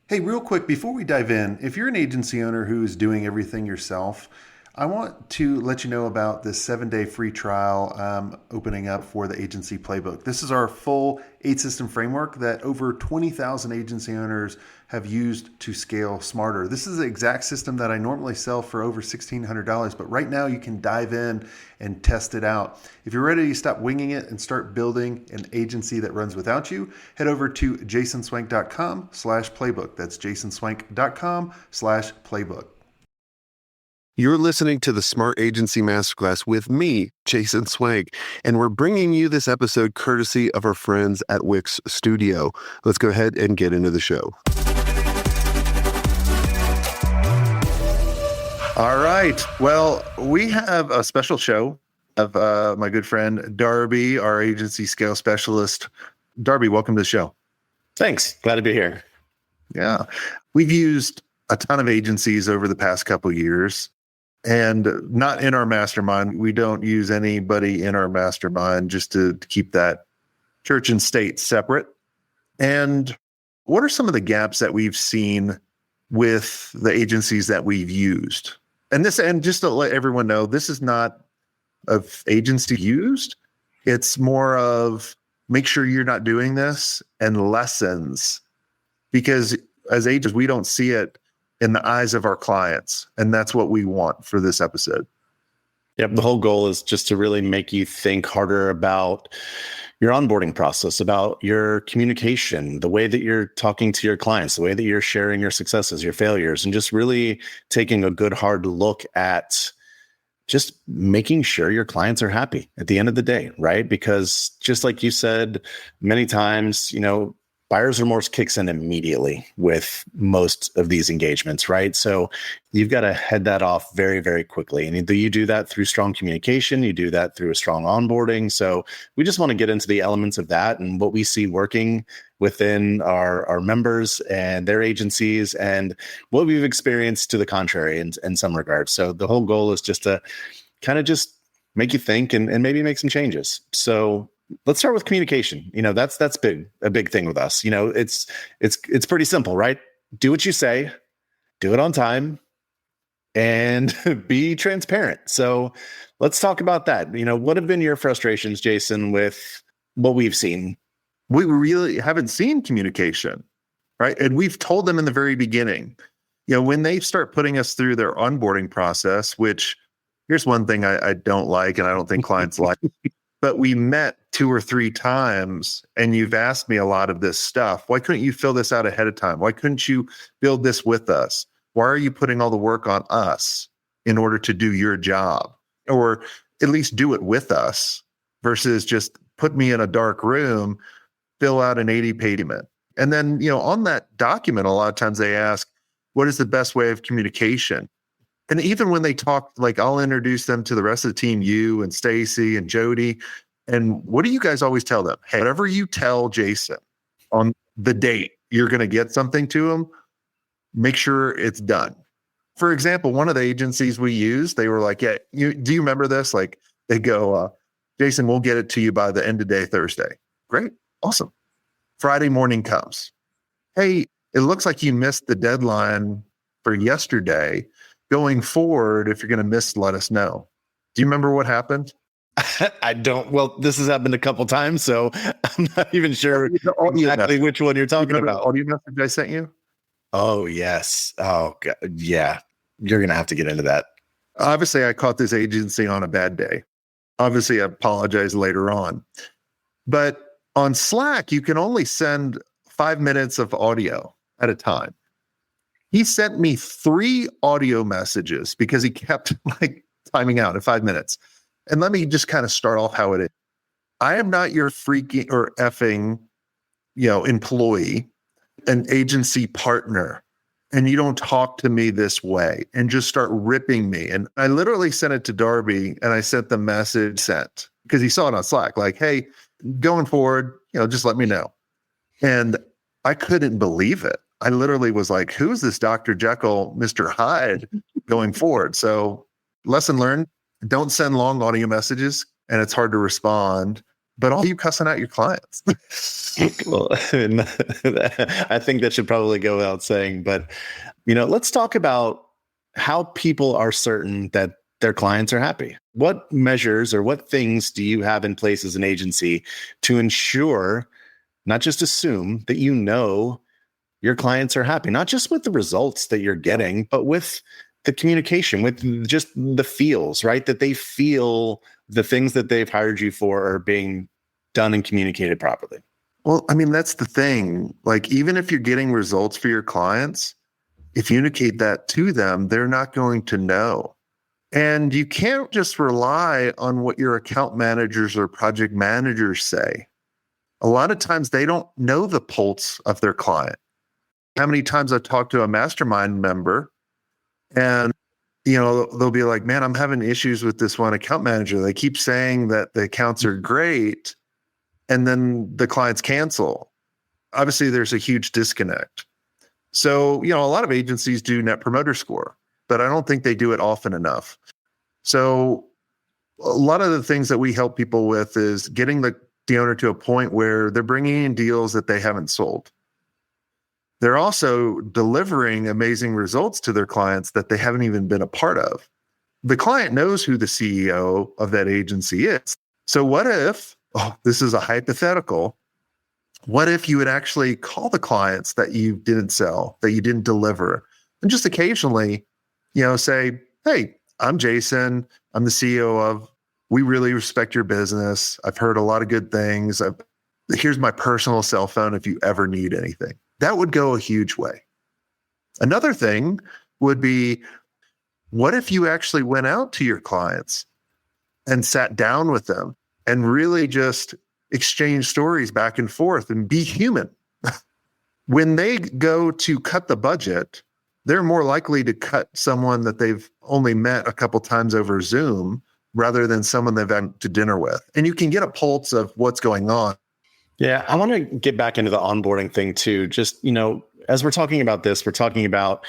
Hey, real quick, before we dive in, if you're an agency owner who is doing everything yourself, I want to let you know about this 7-day free trial opening up for the agency playbook. This is our full 8 system framework that over 20,000 agency owners have used to scale smarter. This is the exact system that I normally sell for over $1,600, but right now you can dive in and test it out. If you're ready to stop winging it and start building an agency that runs without you, head over to jasonswank.com/playbook. That's jasonswank.com/playbook. You're listening to the Smart Agency Masterclass with me, Jason Swank, and we're bringing you this episode courtesy of our friends at Wix Studio. Let's go ahead and get into the show. All right. Well, we have a special show of my good friend Darby, our agency scale specialist. Darby, welcome to the show. Thanks. Glad to be here. Yeah. We've used a ton of agencies over the past couple of years. And not in our mastermind. We don't use anybody in our mastermind, just to keep that church and state separate. And what are some of the gaps that we've seen with the agencies that we've used? And just to let everyone know, this is not of agency used. It's more of make sure you're not doing this and lessons, because as agents, we don't see it in the eyes of our clients. And that's what we want for this episode. Yep. The whole goal is just to really make you think harder about your onboarding process, about your communication, the way that you're talking to your clients, the way that you're sharing your successes, your failures, and just really taking a good hard look at just making sure your clients are happy at the end of the day, right? Because just like you said many times, buyer's remorse kicks in immediately with most of these engagements, right? So you've got to head that off very, very quickly. And you do that through strong communication. You do that through a strong onboarding. So we just want to get into the elements of that and what we see working within our members and their agencies and what we've experienced to the contrary in some regards. So the whole goal is just to kind of just make you think and maybe make some changes. So let's start with communication. That's a big thing with us. It's pretty simple, right? Do what you say, do it on time, and be transparent. So let's talk about that. What have been your frustrations, Jason, with what we've seen? We really haven't seen communication, right? And we've told them in the very beginning, when they start putting us through their onboarding process, which here's one thing I don't like, and I don't think clients like. But we met 2 or 3 times and you've asked me a lot of this stuff. Why couldn't you fill this out ahead of time? Why couldn't you build this with us? Why are you putting all the work on us in order to do your job? Or at least do it with us versus just put me in a dark room, fill out an 80-page document. And then, on that document, a lot of times they ask, what is the best way of communication? And even when they talk, like I'll introduce them to the rest of the team, you and Stacy and Jody. And what do you guys always tell them? Hey, whatever you tell Jason on the date, you're going to get something to him, make sure it's done. For example, one of the agencies we use, they were like, yeah, do you remember this? Like they go, Jason, we'll get it to you by the end of day Thursday. Great. Awesome. Friday morning comes. Hey, it looks like you missed the deadline for yesterday. Going forward, if you're going to miss, let us know. Do you remember what happened? I don't. Well, this has happened a couple times, so I'm not even sure exactly which one you're talking about. The audio message I sent you? Oh, yes. Oh, God. Yeah. You're going to have to get into that. Obviously, I caught this agency on a bad day. Obviously, I apologize later on. But on Slack, you can only send 5 minutes of audio at a time. He sent me 3 audio messages because he kept timing out at 5 minutes. And let me just kind of start off how it is. I am not your freaking or effing, employee, an agency partner. And you don't talk to me this way and just start ripping me. And I literally sent it to Darby and I sent the message sent because he saw it on Slack. Like, hey, going forward, just let me know. And I couldn't believe it. I literally was like, who is this Dr. Jekyll, Mr. Hyde going forward? So lesson learned, don't send long audio messages and it's hard to respond. but all you cussing out your clients. Well, I think that should probably go without saying, but let's talk about how people are certain that their clients are happy. What measures or what things do you have in place as an agency to ensure, not just assume, that your clients are happy, not just with the results that you're getting, but with the communication, with just the feels, right? That they feel the things that they've hired you for are being done and communicated properly. Well, I mean, that's the thing. Like, even if you're getting results for your clients, if you communicate that to them, they're not going to know. And you can't just rely on what your account managers or project managers say. A lot of times they don't know the pulse of their client. How many times I've talked to a mastermind member and, they'll be like, man, I'm having issues with this one account manager. They keep saying that the accounts are great, and then the clients cancel. Obviously, there's a huge disconnect. So, a lot of agencies do Net Promoter Score, but I don't think they do it often enough. So a lot of the things that we help people with is getting the owner to a point where they're bringing in deals that they haven't sold. They're also delivering amazing results to their clients that they haven't even been a part of. The client knows who the CEO of that agency is. So what if, this is a hypothetical, what if you would actually call the clients that you didn't sell, that you didn't deliver, and just occasionally, say, hey, I'm Jason. I'm the CEO of, we really respect your business. I've heard a lot of good things. Here's my personal cell phone if you ever need anything. That would go a huge way. Another thing would be, what if you actually went out to your clients and sat down with them and really just exchange stories back and forth and be human? When they go to cut the budget, they're more likely to cut someone that they've only met a couple times over Zoom rather than someone they've had to dinner with. And you can get a pulse of what's going on. Yeah, I want to get back into the onboarding thing too. Just, as we're talking about this, we're talking about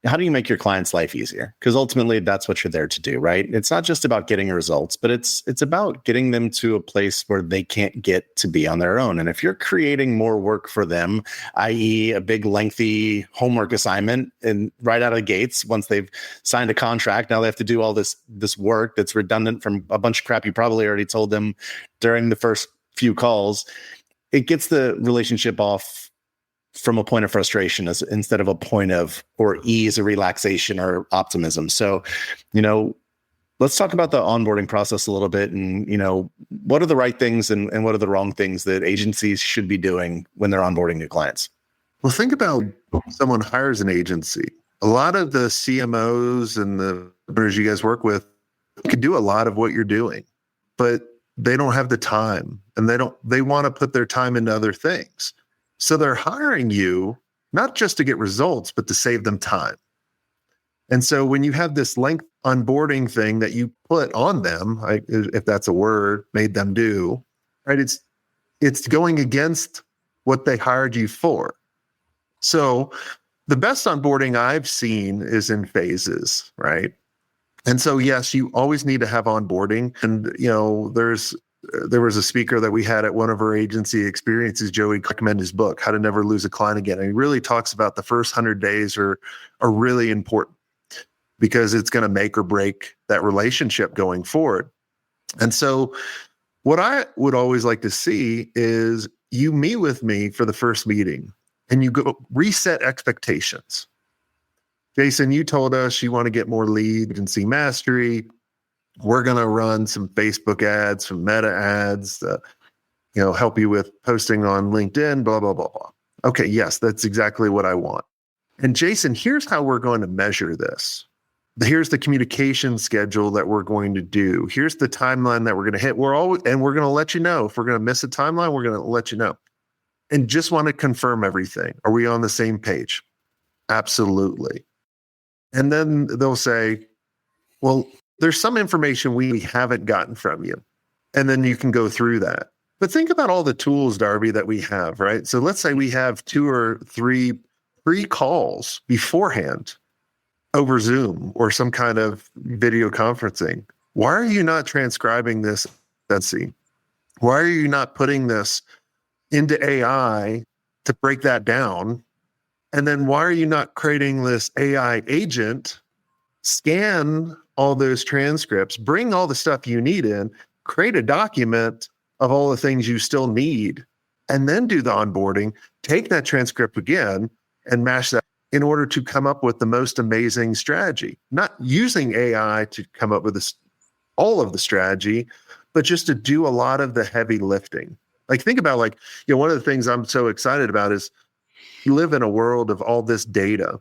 how do you make your client's life easier? Because ultimately that's what you're there to do, right? It's not just about getting results, but it's about getting them to a place where they can't get to be on their own. And if you're creating more work for them, i.e. a big lengthy homework assignment, and right out of the gates, once they've signed a contract, now they have to do all this work that's redundant from a bunch of crap you probably already told them during the first few calls, it gets the relationship off from a point of frustration instead of a point of or ease or relaxation or optimism. So, let's talk about the onboarding process a little bit, and what are the right things and what are the wrong things that agencies should be doing when they're onboarding new clients? Well, think about someone hires an agency. A lot of the CMOs and the owners you guys work with can do a lot of what you're doing, but they don't have the time, and they want to put their time into other things. So they're hiring you not just to get results, but to save them time. And so when you have this length onboarding thing that you put on them, if that's a word, made them do, right? It's going against what they hired you for. So the best onboarding I've seen is in phases, right? And so, yes, you always need to have onboarding. And, there was a speaker that we had at one of our agency experiences, Joey, recommend his book, How to Never Lose a Client Again. And he really talks about the first 100 days are really important because it's going to make or break that relationship going forward. And so what I would always like to see is you meet with me for the first meeting and you go reset expectations. Jason, you told us you want to get more lead agency mastery. We're going to run some Facebook ads, some meta ads, help you with posting on LinkedIn, blah, blah, blah, blah. Okay, yes, that's exactly what I want. And Jason, here's how we're going to measure this. Here's the communication schedule that we're going to do. Here's the timeline that we're going to hit. We're going to let you know. If we're going to miss a timeline, we're going to let you know. And just want to confirm everything. Are we on the same page? Absolutely. And then they'll say, well, there's some information we haven't gotten from you. And then you can go through that. But think about all the tools, Darby, that we have, right? So let's say we have 2 or 3 pre-calls beforehand over Zoom or some kind of video conferencing. Why are you not transcribing this? Why are you not putting this into AI to break that down? And then why are you not creating this AI agent, scan all those transcripts, bring all the stuff you need in, create a document of all the things you still need, and then do the onboarding, take that transcript again and mash that in order to come up with the most amazing strategy, not using AI to come up with this, all of the strategy, but just to do a lot of the heavy lifting. Like think about one of the things I'm so excited about is you live in a world of all this data.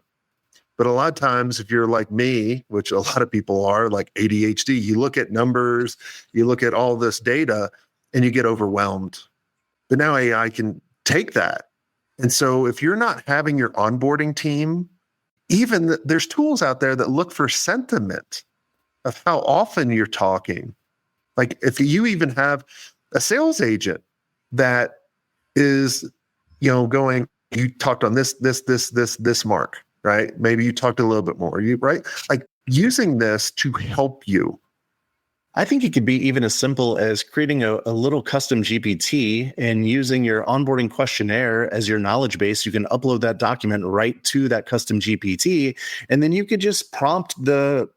But a lot of times, if you're like me, which a lot of people are, like ADHD, you look at numbers, you look at all this data, and you get overwhelmed. But now AI can take that. And so if you're not having your onboarding team, there's tools out there that look for sentiment of how often you're talking. Like if you even have a sales agent that is, going, you talked on this mark, right? Maybe you talked a little bit more, right? Like using this to help you. I think it could be even as simple as creating a little custom GPT and using your onboarding questionnaire as your knowledge base. You can upload that document right to that custom GPT, and then you could just prompt the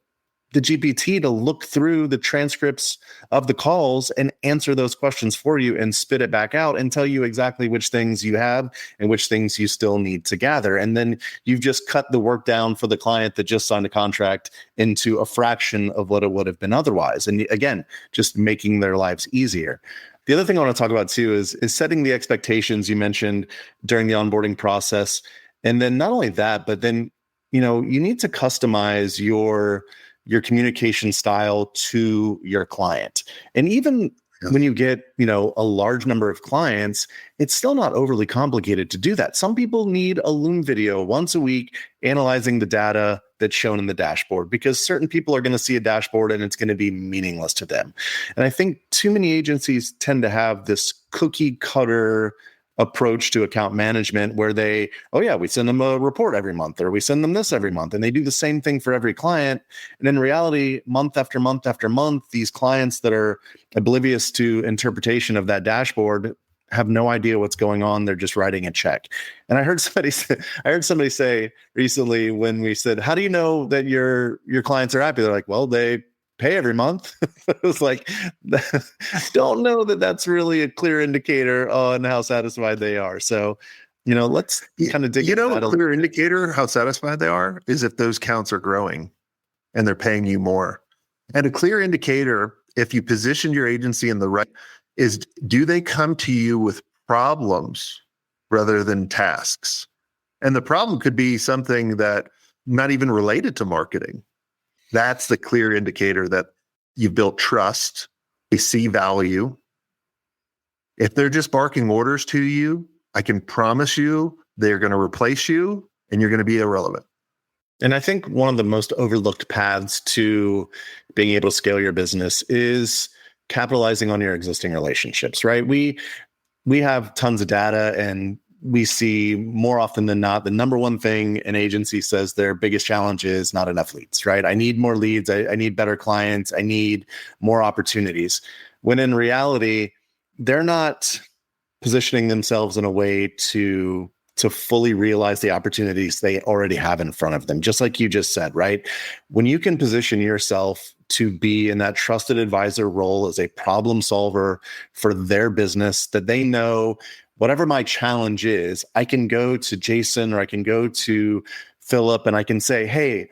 GPT to look through the transcripts of the calls and answer those questions for you and spit it back out and tell you exactly which things you have and which things you still need to gather. And then you've just cut the work down for the client that just signed a contract into a fraction of what it would have been otherwise. And again, just making their lives easier. The other thing I want to talk about too is setting the expectations you mentioned during the onboarding process. And then not only that, but then, you need to customize your communication style to your client. And even when you get, a large number of clients, it's still not overly complicated to do that. Some people need a Loom video once a week analyzing the data that's shown in the dashboard, because certain people are going to see a dashboard and it's going to be meaningless to them. And I think too many agencies tend to have this cookie cutter approach to account management where we send them a report every month, or we send them this every month, and they do the same thing for every client. And in reality, month after month after month, these clients that are oblivious to interpretation of that dashboard have no idea what's going on. They're just writing a check. And I heard somebody say recently, when we said, how do you know that your clients are happy? They're like, well, they pay every month. It was like, don't know that that's really a clear indicator on how satisfied they are. So, let's kind of dig into that. A clear indicator how satisfied they are is if those counts are growing and they're paying you more. And a clear indicator, if you position your agency in the right, is do they come to you with problems rather than tasks? And the problem could be something that not even related to marketing. That's the clear indicator that you've built trust. They see value. If they're just barking orders to you, I can promise you they're going to replace you and you're going to be irrelevant. And I think one of the most overlooked paths to being able to scale your business is capitalizing on your existing relationships, right? We have tons of data, and we see more often than not, the number one thing an agency says their biggest challenge is not enough leads, right? I need more leads. I need better clients. I need more opportunities. When in reality, they're not positioning themselves in a way to fully realize the opportunities they already have in front of them. Just like you just said, right? When you can position yourself to be in that trusted advisor role as a problem solver for their business, that they know whatever my challenge is, I can go to Jason or I can go to Philip and I can say, hey,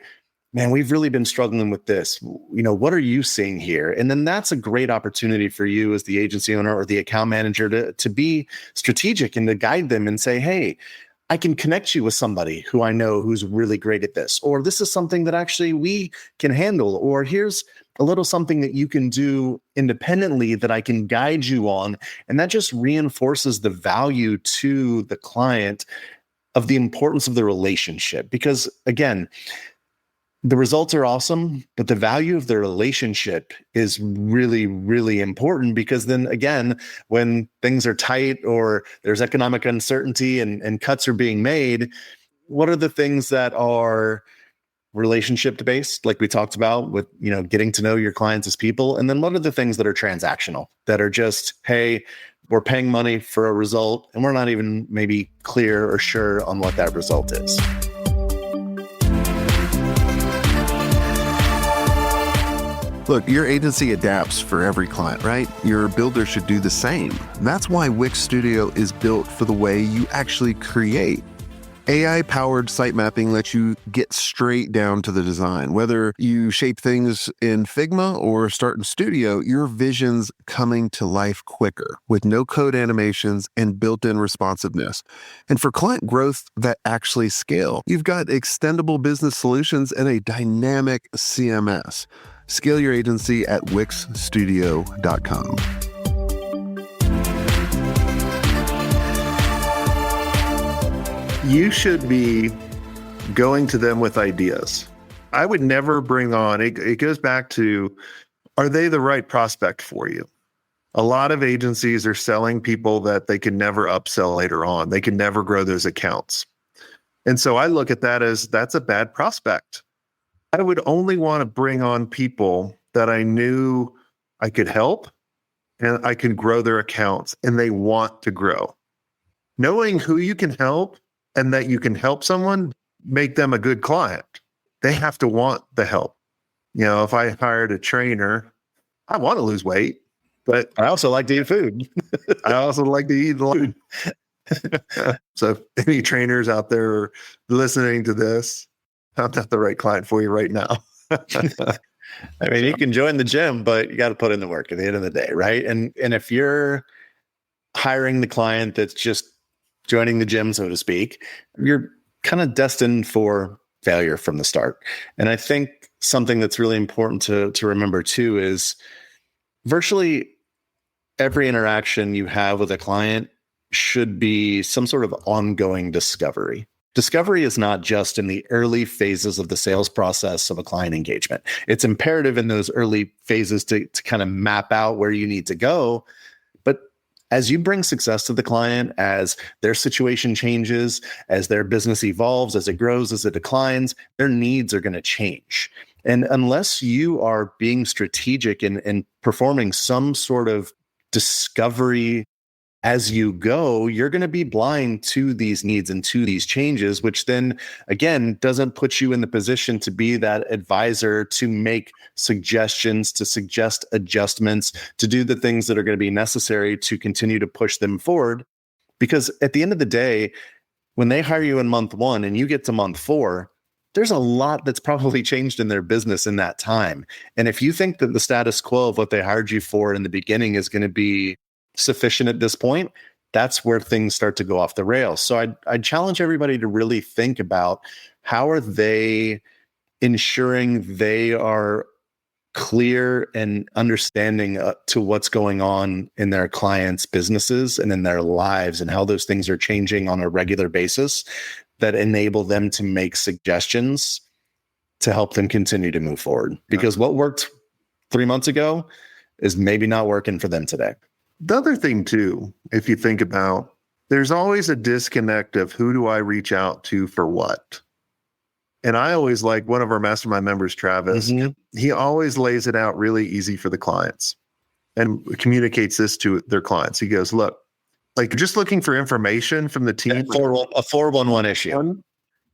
man, we've really been struggling with this. What are you seeing here? And then that's a great opportunity for you as the agency owner or the account manager to be strategic and to guide them and say, hey, I can connect you with somebody who I know who's really great at this, or this is something that actually we can handle, or here's a little something that you can do independently that I can guide you on. And that just reinforces the value to the client of the importance of the relationship. Because again, the results are awesome, but the value of the relationship is really, really important, because then again, when things are tight or there's economic uncertainty and cuts are being made, what are the things that are relationship based, like we talked about with, getting to know your clients as people? And then what are the things that are transactional, that are just, hey, we're paying money for a result and we're not even maybe clear or sure on what that result is? Look, your agency adapts for every client, right? Your builder should do the same. That's why Wix Studio is built for the way you actually create. AI-powered site mapping lets you get straight down to the design. Whether you shape things in Figma or start in Studio, your vision's coming to life quicker with no-code animations and built-in responsiveness. And for client growth that actually scale, you've got extendable business solutions and a dynamic CMS. Scale your agency at wixstudio.com. You should be going to them with ideas. I would never bring on, it goes back to, are they the right prospect for you? A lot of agencies are selling people that they can never upsell later on. They can never grow those accounts. And so I look at that as that's a bad prospect. I would only want to bring on people that I knew I could help and I can grow their accounts and they want to grow. Knowing who you can help and that you can help someone, make them a good client. They have to want the help. If I hired a trainer, I want to lose weight, but I also like to eat food. I also like to eat food. So if any trainers out there listening to this, I'm not the right client for you right now. I mean, you can join the gym, but you got to put in the work at the end of the day, right? And if you're hiring the client that's just joining the gym, so to speak, you're kind of destined for failure from the start. And I think something that's really important to remember too is virtually every interaction you have with a client should be some sort of ongoing discovery. Discovery is not just in the early phases of the sales process of a client engagement. It's imperative in those early phases to kind of map out where you need to go. But as you bring success to the client, as their situation changes, as their business evolves, as it grows, as it declines, their needs are going to change. And unless you are being strategic in performing some sort of discovery as you go, you're going to be blind to these needs and to these changes, which then, again, doesn't put you in the position to be that advisor to make suggestions, to suggest adjustments, to do the things that are going to be necessary to continue to push them forward. Because at the end of the day, when they hire you in month 1 and you get to month 4, there's a lot that's probably changed in their business in that time. And if you think that the status quo of what they hired you for in the beginning is going to be sufficient at this point, that's where things start to go off the rails. So I'd challenge everybody to really think about how are they ensuring they are clear and understanding to what's going on in their clients' businesses and in their lives, and how those things are changing on a regular basis that enable them to make suggestions to help them continue to move forward. Because what worked 3 months ago is maybe not working for them today. The other thing too, if you think about, there's always a disconnect of who do I reach out to for what? And I always like one of our mastermind members, Travis, he always lays it out really easy for the clients and communicates this to their clients. He goes, look, like just looking for information from the team. A 411 issue.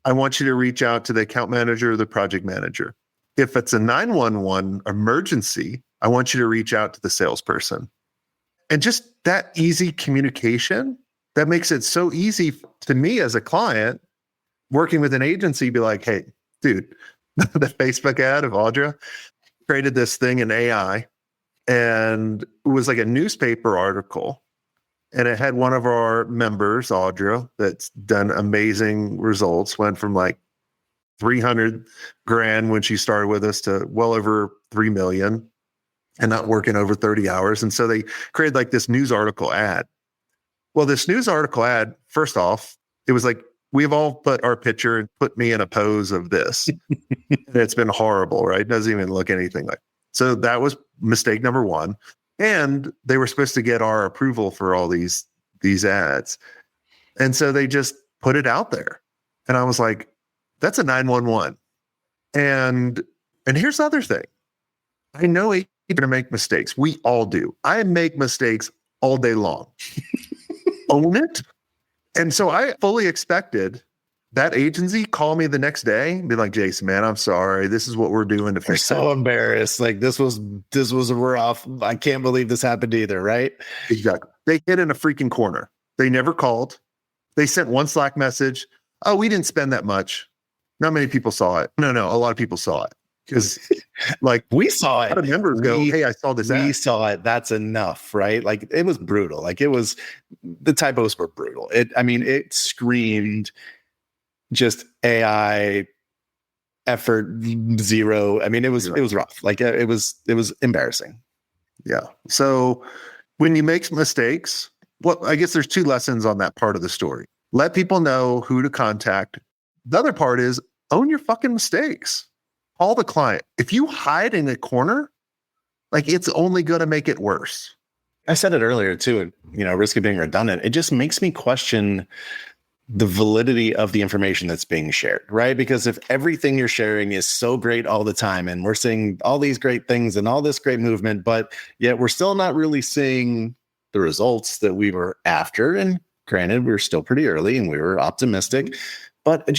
I want you to reach out to the account manager or the project manager. If it's a 911 emergency, I want you to reach out to the salesperson. And just that easy communication, that makes it so easy to me as a client working with an agency, be like, hey, dude, the Facebook ad of Audra created this thing in AI, and it was like a newspaper article. And it had one of our members, Audra, that's done amazing results, went from like 300 grand when she started with us to well over 3 million. And not working over 30 hours. And so they created like this news article ad. Well, this news article ad, first off, it was like, we've all put our picture and put me in a pose of this. And it's been horrible, right? It doesn't even look anything like. So that was mistake number 1. And they were supposed to get our approval for all these ads. And so they just put it out there. And I was like, that's a 911. And here's the other thing. I know you're going to make mistakes. We all do. I make mistakes all day long. Own it. And so I fully expected that agency call me the next day and be like, Jason, man, I'm sorry. This is what we're doing to They're fix so it. embarrassed. Like this was rough. I can't believe this happened either, right? Exactly. They hid in a freaking corner. They never called. They sent one Slack message. Oh, we didn't spend that much. Not many people saw it. No, a lot of people saw it. Because like We saw a it. lot of members go, hey, I saw this We ad. saw it. That's enough, right? Like it was brutal. Like the typos were brutal. It screamed just AI effort zero. It was rough. Like it was embarrassing. Yeah. So when you make mistakes, well, I guess there's two lessons on that part of the story. Let people know who to contact. The other part is own your fucking mistakes. Call the client. If you hide in a corner, like it's only going to make it worse. I said it earlier too, risk of being redundant. It just makes me question the validity of the information that's being shared, right? Because if everything you're sharing is so great all the time and we're seeing all these great things and all this great movement, but yet we're still not really seeing the results that we were after. And granted, we were still pretty early and we were optimistic, but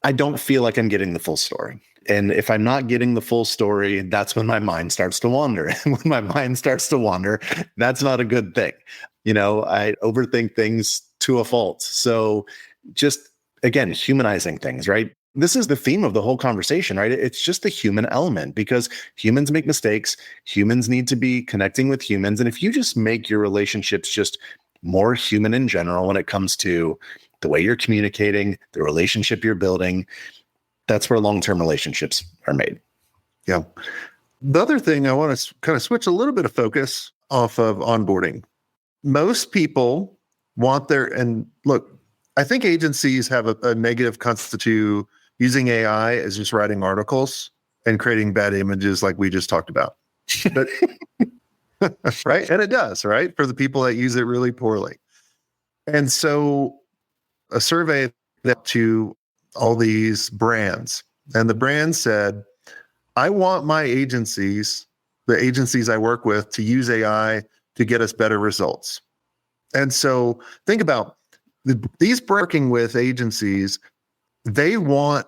I don't feel like I'm getting the full story. And if I'm not getting the full story, that's when my mind starts to wander. And when my mind starts to wander, that's not a good thing. I overthink things to a fault. So just, again, humanizing things, right? This is the theme of the whole conversation, right? It's just the human element because humans make mistakes. Humans need to be connecting with humans. And if you just make your relationships just more human in general when it comes to the way you're communicating, the relationship you're building, that's where long-term relationships are made. Yeah. The other thing I want to kind of switch a little bit of focus off of onboarding. Most people want and look, I think agencies have a negative concept to using AI as just writing articles and creating bad images like we just talked about. But right? And it does, right? For the people that use it really poorly. And so a survey that to all these brands, and the brand said, I want my agencies, the agencies I work with, to use AI to get us better results. And so think about these working with agencies, they want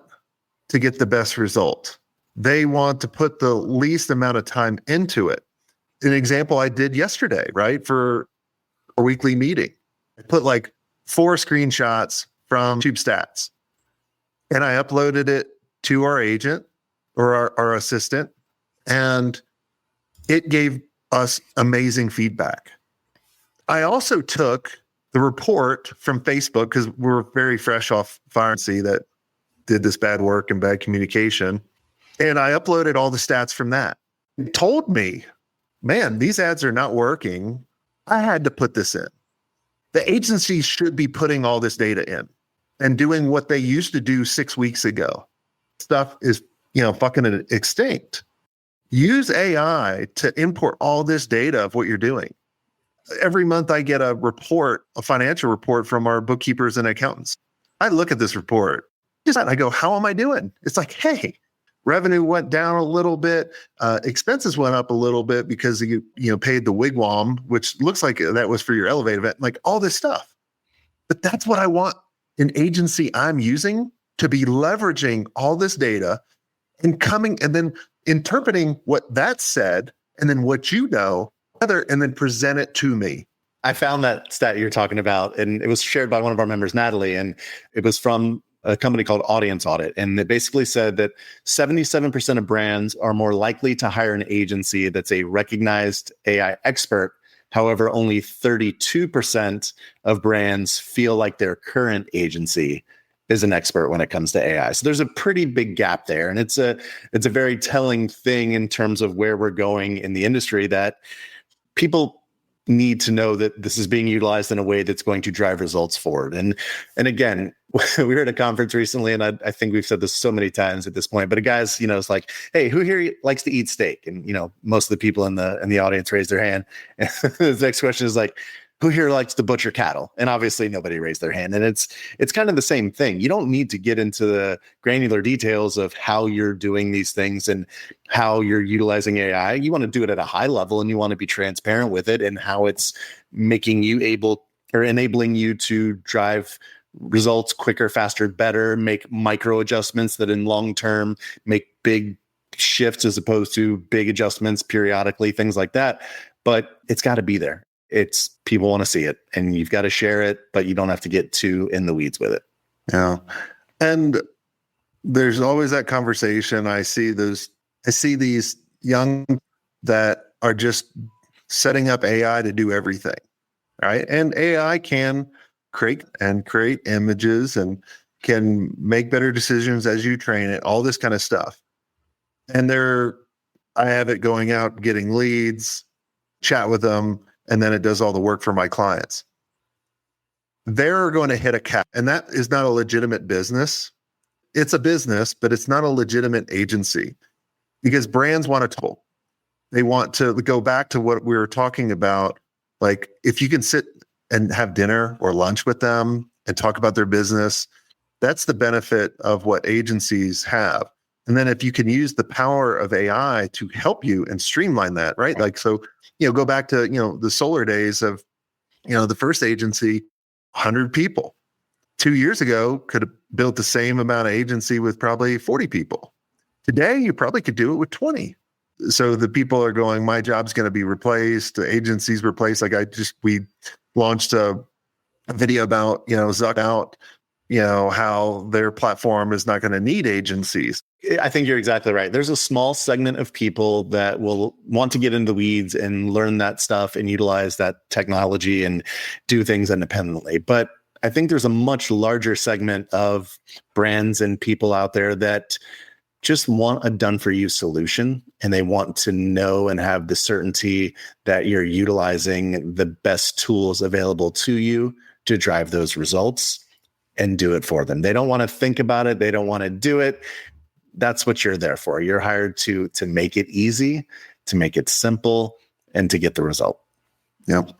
to get the best result. They want to put the least amount of time into it. An example I did yesterday, right? For a weekly meeting, I put like 4 screenshots from TubeStats. And I uploaded it to our agent or our assistant, and it gave us amazing feedback. I also took the report from Facebook because we're very fresh off Fire that did this bad work and bad communication, and I uploaded all the stats from that. It told me, man, these ads are not working. I had to put this in. The agency should be putting all this data in and doing what they used to do 6 weeks ago. Stuff is, fucking extinct. Use AI to import all this data of what you're doing. Every month I get a financial report from our bookkeepers and accountants. I look at this report and I go, how am I doing? It's like, hey, revenue went down a little bit. Expenses went up a little bit because you paid the wigwam, which looks like that was for your Elevate event, like all this stuff. But that's what I want an agency I'm using to be leveraging all this data and coming and then interpreting what that said and then what and then present it to me. I found that stat you're talking about, and it was shared by one of our members, Natalie, and it was from a company called Audience Audit. And it basically said that 77% of brands are more likely to hire an agency that's a recognized AI expert. However, only 32% of brands feel like their current agency is an expert when it comes to AI. So there's a pretty big gap there. And it's a very telling thing in terms of where we're going in the industry, that people need to know that this is being utilized in a way that's going to drive results forward. And again, we were at a conference recently, and I think we've said this so many times at this point, but a guy's, it's like, hey, who here likes to eat steak? And, most of the people in the audience raise their hand. And the next question is like, who here likes to butcher cattle? And obviously nobody raised their hand. And it's kind of the same thing. You don't need to get into the granular details of how you're doing these things and how you're utilizing AI. You want to do it at a high level, and you want to be transparent with it and how it's making you able or enabling you to drive results quicker, faster, better, make micro adjustments that in long term make big shifts as opposed to big adjustments periodically, things like that. But it's got to be there. It's people want to see it, and you've got to share it, but you don't have to get too in the weeds with it. Yeah. And there's always that conversation. I see these young that are just setting up AI to do everything. Right. And AI can create images and can make better decisions as you train it, all this kind of stuff. And I have it going out, getting leads, chat with them, and then it does all the work for my clients. They're going to hit a cap, and that is not a legitimate business. It's a business, but it's not a legitimate agency, because brands want to talk. They want to go back to what we were talking about. Like, if you can sit and have dinner or lunch with them and talk about their business, that's the benefit of what agencies have. And then if you can use the power of AI to help you and streamline that, right? Like, so, go back to, the solar days of, the first agency, 100 people. 2 years ago could have built the same amount of agency with probably 40 people. Today, you probably could do it with 20. So the people are going, my job's going to be replaced, the agency's replaced. Like we launched a video about, Zuck out, how their platform is not going to need agencies. I think you're exactly right. There's a small segment of people that will want to get into the weeds and learn that stuff and utilize that technology and do things independently. But I think there's a much larger segment of brands and people out there that just want a done-for-you solution, and they want to know and have the certainty that you're utilizing the best tools available to you to drive those results and do it for them. They don't want to think about it. They don't want to do it. That's what you're there for. You're hired to make it easy, to make it simple, and to get the result. Yep.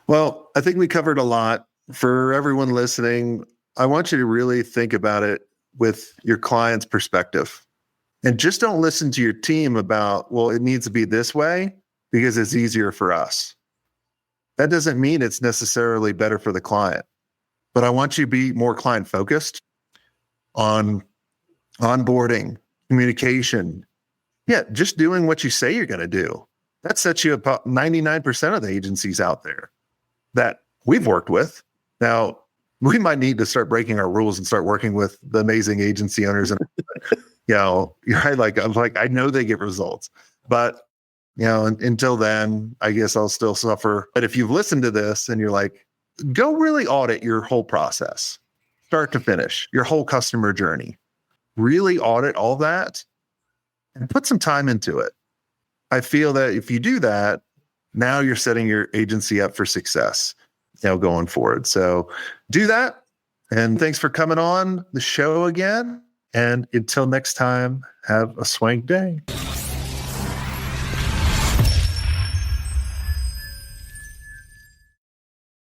Well, I think we covered a lot. For everyone listening, I want you to really think about it with your client's perspective. And just don't listen to your team about, well, it needs to be this way because it's easier for us. That doesn't mean it's necessarily better for the client. But I want you to be more client focused on onboarding, communication. Yeah, just doing what you say you're going to do. That sets you about 99% of the agencies out there that we've worked with. Now, we might need to start breaking our rules and start working with the amazing agency owners. And, you're right. Like, I know they get results, but, until then, I guess I'll still suffer. But if you've listened to this and you're like, go really audit your whole process, start to finish, your whole customer journey, really audit all that and put some time into it. I feel that if you do that, now you're setting your agency up for success, going forward. So do that. And thanks for coming on the show again. And until next time, have a swank day.